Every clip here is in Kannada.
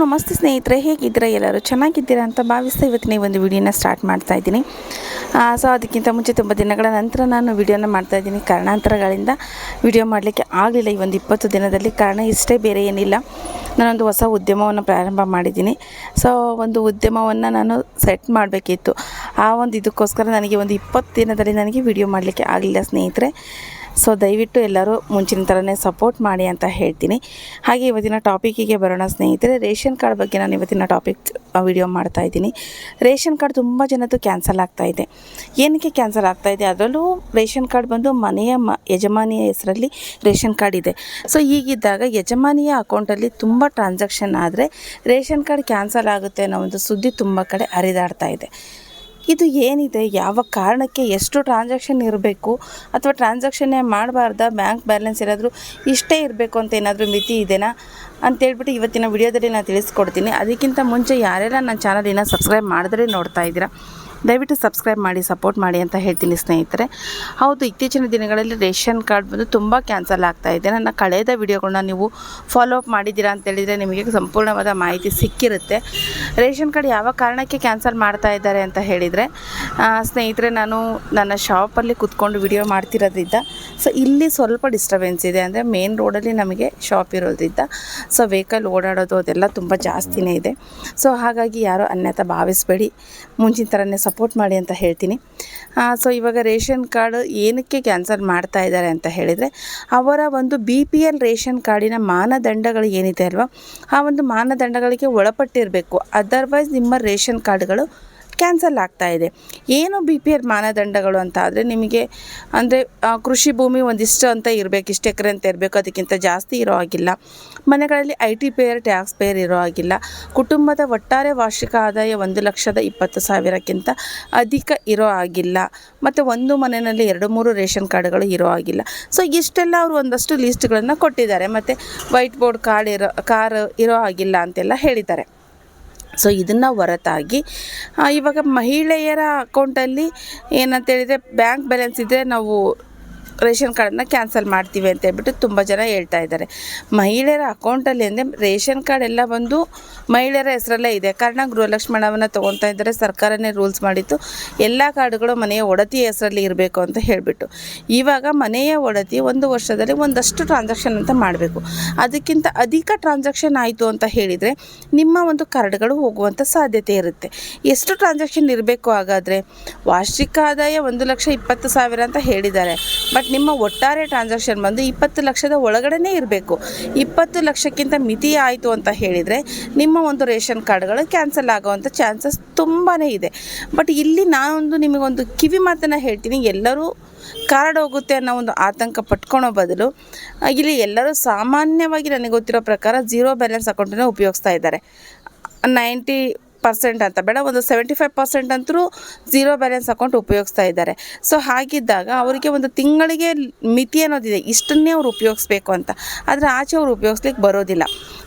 ನಮಸ್ತೆ ಸ್ನೇಹಿತರೆ, ಹೇಗಿದ್ದೀರಾ? ಎಲ್ಲರೂ ಚೆನ್ನಾಗಿದ್ದೀರಾ ಅಂತ ಭಾವಿಸ್ತಾ ಇವತ್ತಿನ ಈ ಒಂದು ವಿಡಿಯೋನ ಸ್ಟಾರ್ಟ್ ಮಾಡ್ತಾ ಇದ್ದೀನಿ. ಸೊ ಅದಕ್ಕಿಂತ ಮುಂಚೆ ತುಂಬ ದಿನಗಳ ನಂತರ ನಾನು ವಿಡಿಯೋನ ಮಾಡ್ತಾಯಿದ್ದೀನಿ. ಕಾರಣಾಂತರಗಳಿಂದ ವಿಡಿಯೋ ಮಾಡಲಿಕ್ಕೆ ಆಗಲಿಲ್ಲ ಈ ಒಂದು 20 ದಿನದಲ್ಲಿ. ಕಾರಣ ಇಷ್ಟೇ, ಬೇರೆ ಏನಿಲ್ಲ. ನಾನೊಂದು ಹೊಸ ಉದ್ಯಮವನ್ನು ಪ್ರಾರಂಭ ಮಾಡಿದ್ದೀನಿ. ಸೊ ಒಂದು ಉದ್ಯಮವನ್ನು ನಾನು ಸೆಟ್ ಮಾಡಬೇಕಿತ್ತು. ಆ ಒಂದು ಇದಕ್ಕೋಸ್ಕರ ನನಗೆ ಒಂದು 20 ದಿನದಲ್ಲಿ ನನಗೆ ವಿಡಿಯೋ ಮಾಡಲಿಕ್ಕೆ ಆಗಲಿಲ್ಲ ಸ್ನೇಹಿತರೆ. ಸೊ ದಯವಿಟ್ಟು ಎಲ್ಲರೂ ಮುಂಚಿನ ಥರನೇ ಸಪೋರ್ಟ್ ಮಾಡಿ ಅಂತ ಹೇಳ್ತೀನಿ. ಹಾಗೆ ಇವತ್ತಿನ ಟಾಪಿಕ್ಕಿಗೆ ಬರೋಣ ಸ್ನೇಹಿತರೆ. ರೇಷನ್ ಕಾರ್ಡ್ ಬಗ್ಗೆ ನಾನು ಇವತ್ತಿನ ವಿಡಿಯೋ ಮಾಡ್ತಾಯಿದ್ದೀನಿ. ರೇಷನ್ ಕಾರ್ಡ್ ತುಂಬ ಜನದ್ದು ಕ್ಯಾನ್ಸಲ್ ಆಗ್ತಾಯಿದೆ. ಏನಕ್ಕೆ ಕ್ಯಾನ್ಸಲ್ ಆಗ್ತಾಯಿದೆ? ಅದರಲ್ಲೂ ರೇಷನ್ ಕಾರ್ಡ್ ಬಂದು ಮನೆಯ ಯಜಮಾನಿಯ ಹೆಸರಲ್ಲಿ ರೇಷನ್ ಕಾರ್ಡ್ ಇದೆ. ಸೊ ಹೀಗಿದ್ದಾಗ ಯಜಮಾನಿಯ ಅಕೌಂಟಲ್ಲಿ ತುಂಬ ಟ್ರಾನ್ಸಾಕ್ಷನ್ ಆದರೆ ರೇಷನ್ ಕಾರ್ಡ್ ಕ್ಯಾನ್ಸಲ್ ಆಗುತ್ತೆ ಅನ್ನೋ ಒಂದು ಸುದ್ದಿ ತುಂಬ ಕಡೆ ಹರಿದಾಡ್ತಾ ಇದೆ. ಇದು ಏನಿದೆ? ಯಾವ ಕಾರಣಕ್ಕೆ? ಎಷ್ಟು ಟ್ರಾನ್ಸಾಕ್ಷನ್ ಇರಬೇಕು ಅಥವಾ ಟ್ರಾನ್ಸಾಕ್ಷನ್ನೇ ಮಾಡಬಾರ್ದಾ? ಬ್ಯಾಂಕ್ ಬ್ಯಾಲೆನ್ಸ್ ಏನಾದರೂ ಇಷ್ಟೇ ಇರಬೇಕು ಅಂತ ಏನಾದರೂ ಮಿತಿ ಇದೆನಾ ಅಂತೇಳ್ಬಿಟ್ಟು ಇವತ್ತಿನ ವಿಡಿಯೋದಲ್ಲಿ ನಾನು ತಿಳಿಸ್ಕೊಡ್ತೀನಿ. ಅದಕ್ಕಿಂತ ಮುಂಚೆ ಯಾರೆಲ್ಲ ನನ್ನ ಚಾನಲಿನ ಸಬ್ಸ್ಕ್ರೈಬ್ ಮಾಡಿದ್ರೆ ನೋಡ್ತಾ ಇದ್ದೀರಾ, ದಯವಿಟ್ಟು ಸಬ್ಸ್ಕ್ರೈಬ್ ಮಾಡಿ, ಸಪೋರ್ಟ್ ಮಾಡಿ ಅಂತ ಹೇಳ್ತೀನಿ ಸ್ನೇಹಿತರೆ. ಹೌದು, ಇತ್ತೀಚಿನ ದಿನಗಳಲ್ಲಿ ರೇಷನ್ ಕಾರ್ಡ್ ಬಂದು ತುಂಬ ಕ್ಯಾನ್ಸಲ್ ಆಗ್ತಾಯಿದೆ. ನನ್ನ ಕಳೆದ ವಿಡಿಯೋಗಳನ್ನ ನೀವು ಫಾಲೋ ಅಪ್ ಮಾಡಿದ್ದೀರಾ ಅಂತೇಳಿದರೆ ನಿಮಗೆ ಸಂಪೂರ್ಣವಾದ ಮಾಹಿತಿ ಸಿಕ್ಕಿರುತ್ತೆ. ರೇಷನ್ ಕಾರ್ಡ್ ಯಾವ ಕಾರಣಕ್ಕೆ ಕ್ಯಾನ್ಸಲ್ ಮಾಡ್ತಾ ಇದ್ದಾರೆ ಅಂತ ಹೇಳಿದರೆ ಸ್ನೇಹಿತರೆ, ನಾನು ನನ್ನ ಶಾಪಲ್ಲಿ ಕೂತ್ಕೊಂಡು ವಿಡಿಯೋ ಮಾಡ್ತಿರೋದ್ರಿಂದ ಸೊ ಇಲ್ಲಿ ಸ್ವಲ್ಪ ಡಿಸ್ಟರ್ಬೆನ್ಸ್ ಇದೆ. ಅಂದರೆ ಮೇನ್ ರೋಡಲ್ಲಿ ನಮಗೆ ಶಾಪ್ ಇರೋದ್ರಿಂದ ಸೊ ವೆಹಿಕಲ್ ಓಡಾಡೋದು ಅದೆಲ್ಲ ತುಂಬ ಜಾಸ್ತಿನೇ ಇದೆ. ಸೊ ಹಾಗಾಗಿ ಯಾರೋ ಅನ್ಯತಾ ಭಾವಿಸಬೇಡಿ, ಮುಂಚಿನ ಥರನೇ ಸಪೋರ್ಟ್ ಮಾಡಿ ಅಂತ ಹೇಳ್ತೀನಿ. ಸೊ ಇವಾಗ ರೇಷನ್ ಕಾರ್ಡ್ ಏನಕ್ಕೆ ಕ್ಯಾನ್ಸಲ್ ಮಾಡ್ತಾ ಇದ್ದಾರೆ ಅಂತ ಹೇಳಿದರೆ, ಅವರ ಒಂದು BPL ರೇಷನ್ ಕಾರ್ಡಿನ ಮಾನದಂಡಗಳು ಏನಿದೆ ಅಲ್ವಾ, ಆ ಒಂದು ಮಾನದಂಡಗಳಿಗೆ ಒಳಪಟ್ಟಿರಬೇಕು. ಅದರ್ವೈಸ್ ನಿಮ್ಮ ರೇಷನ್ ಕಾರ್ಡ್ಗಳು ಕ್ಯಾನ್ಸಲ್ ಆಗ್ತಾ ಇದೆ. ಏನು BPL ಮಾನದಂಡಗಳು ಅಂತ ಆದರೆ, ನಿಮಗೆ ಅಂದರೆ ಕೃಷಿ ಭೂಮಿ ಒಂದಿಷ್ಟು ಅಂತ ಇರಬೇಕು, ಇಷ್ಟು ಎಕರೆ ಅಂತ ಇರಬೇಕು, ಅದಕ್ಕಿಂತ ಜಾಸ್ತಿ ಇರೋ ಆಗಿಲ್ಲ. ಮನೆಗಳಲ್ಲಿ IT ಪೇಯರ್, ಟ್ಯಾಕ್ಸ್ ಪೇಯರ್ ಇರೋ ಆಗಿಲ್ಲ. ಕುಟುಂಬದ ಒಟ್ಟಾರೆ ವಾರ್ಷಿಕ ಆದಾಯ 1,20,000ಕ್ಕಿಂತ ಅಧಿಕ ಇರೋ ಆಗಿಲ್ಲ. ಮತ್ತು ಒಂದು ಮನೆಯಲ್ಲಿ 2-3 ರೇಷನ್ ಕಾರ್ಡ್ಗಳು ಇರೋ ಆಗಿಲ್ಲ. ಸೊ ಇಷ್ಟೆಲ್ಲ ಅವರು ಒಂದಷ್ಟು ಲೀಸ್ಟ್ಗಳನ್ನು ಕೊಟ್ಟಿದ್ದಾರೆ. ಮತ್ತು ವೈಟ್ ಬೋರ್ಡ್ ಕಾರ್ ಇರೋ ಆಗಿಲ್ಲ ಅಂತೆಲ್ಲ ಹೇಳಿದ್ದಾರೆ. ಸೊ ಇದನ್ನು ಹೊರತಾಗಿ ಇವಾಗ ಮಹಿಳೆಯರ ಅಕೌಂಟಲ್ಲಿ ಏನಂತೇಳಿದರೆ ಬ್ಯಾಂಕ್ ಬ್ಯಾಲೆನ್ಸ್ ಇದ್ದರೆ ನಾವು ರೇಷನ್ ಕಾರ್ಡನ್ನ ಕ್ಯಾನ್ಸಲ್ ಮಾಡ್ತೀವಿ ಅಂತ ಹೇಳ್ಬಿಟ್ಟು ತುಂಬ ಜನ ಹೇಳ್ತಾ ಇದ್ದಾರೆ. ಮಹಿಳೆಯರ ಅಕೌಂಟಲ್ಲಿ ಅಂದರೆ ರೇಷನ್ ಕಾರ್ಡ್ ಎಲ್ಲ ಬಂದು ಮಹಿಳೆಯರ ಹೆಸರಲ್ಲೇ ಇದೆ. ಕಾರಣ ಗೃಹಲಕ್ಷ್ಮಿ ಹಣವನ್ನು ತೊಗೊತಾ ಇದ್ದಾರೆ. ಸರ್ಕಾರನೇ ರೂಲ್ಸ್ ಮಾಡಿತ್ತು, ಎಲ್ಲ ಕಾರ್ಡ್ಗಳು ಮನೆಯ ಒಡತಿ ಹೆಸರಲ್ಲಿ ಇರಬೇಕು ಅಂತ ಹೇಳಿಬಿಟ್ಟು. ಇವಾಗ ಮನೆಯ ಒಡತಿ 1 ವರ್ಷದಲ್ಲಿ ಒಂದಷ್ಟು ಟ್ರಾನ್ಸಾಕ್ಷನ್ ಅಂತ ಮಾಡಬೇಕು. ಅದಕ್ಕಿಂತ ಅಧಿಕ ಟ್ರಾನ್ಸಾಕ್ಷನ್ ಆಯಿತು ಅಂತ ಹೇಳಿದರೆ ನಿಮ್ಮ ಒಂದು ಕಾರ್ಡ್ಗಳು ಹೋಗುವಂಥ ಸಾಧ್ಯತೆ ಇರುತ್ತೆ. ಎಷ್ಟು ಟ್ರಾನ್ಸಾಕ್ಷನ್ ಇರಬೇಕು ಹಾಗಾದರೆ? ವಾರ್ಷಿಕ ಆದಾಯ 1,20,000 ಅಂತ ಹೇಳಿದ್ದಾರೆ. ಬಟ್ ನಿಮ್ಮ ಒಟ್ಟಾರೆ ಟ್ರಾನ್ಸಾಕ್ಷನ್ ಬಂದು 20 ಲಕ್ಷದ ಒಳಗಡೆ ಇರಬೇಕು. 20 ಲಕ್ಷಕ್ಕಿಂತ ಮಿತಿ ಆಯಿತು ಅಂತ ಹೇಳಿದರೆ ನಿಮ್ಮ ಒಂದು ರೇಷನ್ ಕಾರ್ಡ್ಗಳು ಕ್ಯಾನ್ಸಲ್ ಆಗುವಂಥ ಚಾನ್ಸಸ್ ತುಂಬಾ ಇದೆ. ಬಟ್ ಇಲ್ಲಿ ನಾನೊಂದು ನಿಮಗೊಂದು ಕಿವಿ ಮಾತನ್ನು ಹೇಳ್ತೀನಿ. ಎಲ್ಲರೂ ಕಾರ್ಡ್ ಹೋಗುತ್ತೆ ಅನ್ನೋ ಒಂದು ಆತಂಕ ಪಟ್ಕೊಳೋ ಬದಲು ಇಲ್ಲಿ ಎಲ್ಲರೂ ಸಾಮಾನ್ಯವಾಗಿ ನನಗೆ ಗೊತ್ತಿರೋ ಪ್ರಕಾರ 0 ಬ್ಯಾಲೆನ್ಸ್ ಅಕೌಂಟನ್ನು ಉಪಯೋಗಿಸ್ತಾ ಇದ್ದಾರೆ. 90% ಅಂತ ಬೇಡ, ಒಂದು 75% ಅಂತೂ 0 ಬ್ಯಾಲೆನ್ಸ್ ಅಕೌಂಟ್ ಉಪಯೋಗಿಸ್ತಾ ಇದ್ದಾರೆ. ಸೊ ಹಾಗಿದ್ದಾಗ ಅವರಿಗೆ ಒಂದು ತಿಂಗಳಿಗೆ ಮಿತಿ ಅನ್ನೋದಿದೆ, ಇಷ್ಟನ್ನೇ ಅವ್ರು ಉಪಯೋಗಿಸ್ಬೇಕು ಅಂತ. ಆದರೆ ಆಚೆ ಅವರು ಉಪಯೋಗಿಸ್ಲಿಕ್ಕೆ ಬರೋದಿಲ್ಲ.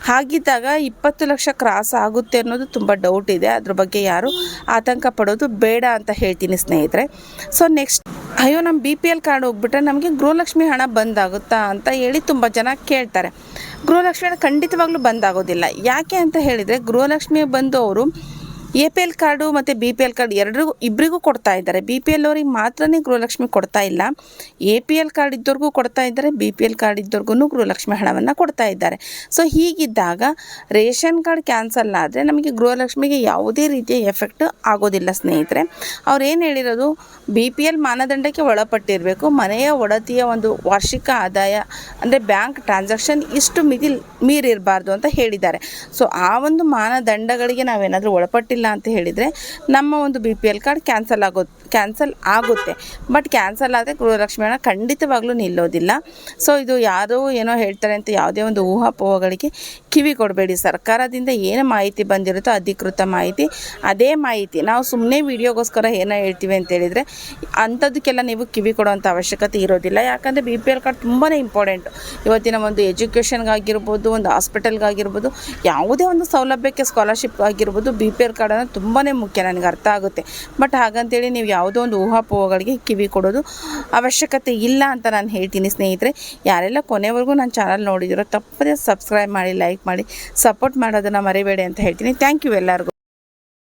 ಹಾಗಿದ್ದಾಗ 20 ಲಕ್ಷ ಕ್ರಾಸ್ ಆಗುತ್ತೆ ಅನ್ನೋದು ತುಂಬ ಡೌಟ್ ಇದೆ. ಅದ್ರ ಬಗ್ಗೆ ಯಾರು ಆತಂಕ ಪಡೋದು ಬೇಡ ಅಂತ ಹೇಳ್ತೀನಿ ಸ್ನೇಹಿತರೆ. ಸೊ ನೆಕ್ಸ್ಟ್, ಅಯ್ಯೋ ನಮ್ಮ BPL ಕಾರ್ಡ್ ಹೋಗ್ಬಿಟ್ರೆ ನಮಗೆ ಗೃಹಲಕ್ಷ್ಮಿ ಹಣ ಬಂದಾಗುತ್ತಾ ಅಂತ ಹೇಳಿ ತುಂಬ ಜನ ಕೇಳ್ತಾರೆ. ಗೃಹಲಕ್ಷ್ಮಿ ಹಣ ಖಂಡಿತವಾಗ್ಲೂ ಬಂದಾಗೋದಿಲ್ಲ. ಯಾಕೆ ಅಂತ ಹೇಳಿದರೆ, ಗೃಹಲಕ್ಷ್ಮಿ ಬಂದು ಅವರು APL ಕಾರ್ಡು ಮತ್ತು BPL ಕಾರ್ಡ್ ಇಬ್ಬರಿಗೂ ಕೊಡ್ತಾ ಇದ್ದಾರೆ. BPL ಅವ್ರಿಗೆ ಮಾತ್ರನೇ ಗೃಹಲಕ್ಷ್ಮಿ ಕೊಡ್ತಾ ಇಲ್ಲ, APL ಕಾರ್ಡ್ ಇದ್ದವ್ರಿಗೂ ಕೊಡ್ತಾ ಇದ್ದಾರೆ, BPL ಕಾರ್ಡ್ ಇದ್ದವ್ರಿಗೂ ಗೃಹಲಕ್ಷ್ಮಿ ಹಣವನ್ನು ಕೊಡ್ತಾ ಇದ್ದಾರೆ. ಸೊ ಹೀಗಿದ್ದಾಗ ರೇಷನ್ ಕಾರ್ಡ್ ಕ್ಯಾನ್ಸಲ್ ಆದರೆ ನಮಗೆ ಗೃಹಲಕ್ಷ್ಮಿಗೆ ಯಾವುದೇ ರೀತಿಯ ಎಫೆಕ್ಟ್ ಆಗೋದಿಲ್ಲ ಸ್ನೇಹಿತರೆ. ಅವ್ರು ಏನು ಹೇಳಿರೋದು, BPL ಮಾನದಂಡಕ್ಕೆ ಒಳಪಟ್ಟಿರಬೇಕು, ಮನೆಯ ಒಡತಿಯ ಒಂದು ವಾರ್ಷಿಕ ಆದಾಯ ಅಂದರೆ ಬ್ಯಾಂಕ್ ಟ್ರಾನ್ಸಾಕ್ಷನ್ ಇಷ್ಟು ಮೀರಿರಬಾರ್ದು ಅಂತ ಹೇಳಿದ್ದಾರೆ. ಸೊ ಆ ಒಂದು ಮಾನದಂಡಗಳಿಗೆ ನಾವೇನಾದರೂ ಒಳಪಟ್ಟಿಲ್ಲ ಅಂತ ಹೇಳಿದರೆ ನಮ್ಮ ಒಂದು BPL ಕಾರ್ಡ್ ಕ್ಯಾನ್ಸಲ್ ಆಗುತ್ತೆ. ಬಟ್ ಕ್ಯಾನ್ಸಲ್ ಆದರೆ ಗೃಹಲಕ್ಷ್ಮಿ ಹಣ ಖಂಡಿತವಾಗ್ಲೂ ನಿಲ್ಲೋದಿಲ್ಲ. ಸೊ ಇದು ಯಾರೋ ಏನೋ ಹೇಳ್ತಾರೆ ಅಂತ ಯಾವುದೇ ಒಂದು ಊಹಾಪೋಹಗಳಿಗೆ ಕಿವಿ ಕೊಡಬೇಡಿ. ಸರ್ಕಾರದಿಂದ ಏನು ಮಾಹಿತಿ ಬಂದಿರುತ್ತೋ ಅಧಿಕೃತ ಮಾಹಿತಿ, ಅದೇ ಮಾಹಿತಿ. ನಾವು ಸುಮ್ಮನೆ ವೀಡಿಯೋಗೋಸ್ಕರ ಏನೋ ಹೇಳ್ತೀವಿ ಅಂತೇಳಿದರೆ ಅಂಥದಕ್ಕೆಲ್ಲ ನೀವು ಕಿವಿ ಕೊಡೋವಂಥ ಅವಶ್ಯಕತೆ ಇರೋದಿಲ್ಲ. ಯಾಕಂದರೆ BPL ಕಾರ್ಡ್ ತುಂಬಾ ಇಂಪಾರ್ಟೆಂಟ್. ಇವತ್ತಿನ ಒಂದು ಎಜುಕೇಷನ್ಗಾಗಿರ್ಬೋದು, ಒಂದು ಹಾಸ್ಪಿಟಲ್ಗಾಗಿರ್ಬೋದು, ಯಾವುದೇ ಒಂದು ಸೌಲಭ್ಯಕ್ಕೆ ಸ್ಕಾಲರ್ಶಿಪ್ ಆಗಿರ್ಬೋದು BPL ಕಾರ್ಡನ್ನು ತುಂಬಾ ಮುಖ್ಯ. ನನಗೆ ಅರ್ಥ ಆಗುತ್ತೆ. ಬಟ್ ಹಾಗಂತೇಳಿ ನೀವು ಯಾವುದೋ ಒಂದು ಊಹಾಪೋಹಗಳಿಗೆ ಕಿವಿ ಕೊಡೋದು ಅವಶ್ಯಕತೆ ಇಲ್ಲ ಅಂತ ನಾನು ಹೇಳ್ತೀನಿ ಸ್ನೇಹಿತರೆ. ಯಾರೆಲ್ಲ ಕೊನೆವರೆಗೂ ನನ್ನ ಚಾನಲ್ ನೋಡಿದಿರೋ ತಪ್ಪದೇ ಸಬ್ಸ್ಕ್ರೈಬ್ ಮಾಡಿ, ಲೈಕ್ ಮಾಡಿ, ಸಪೋರ್ಟ್ ಮಾಡೋದನ್ನು ಮರಿಬೇಡಿ ಅಂತ ಹೇಳ್ತೀನಿ. ಥ್ಯಾಂಕ್ ಯು ಎಲ್ಲರಿಗೂ.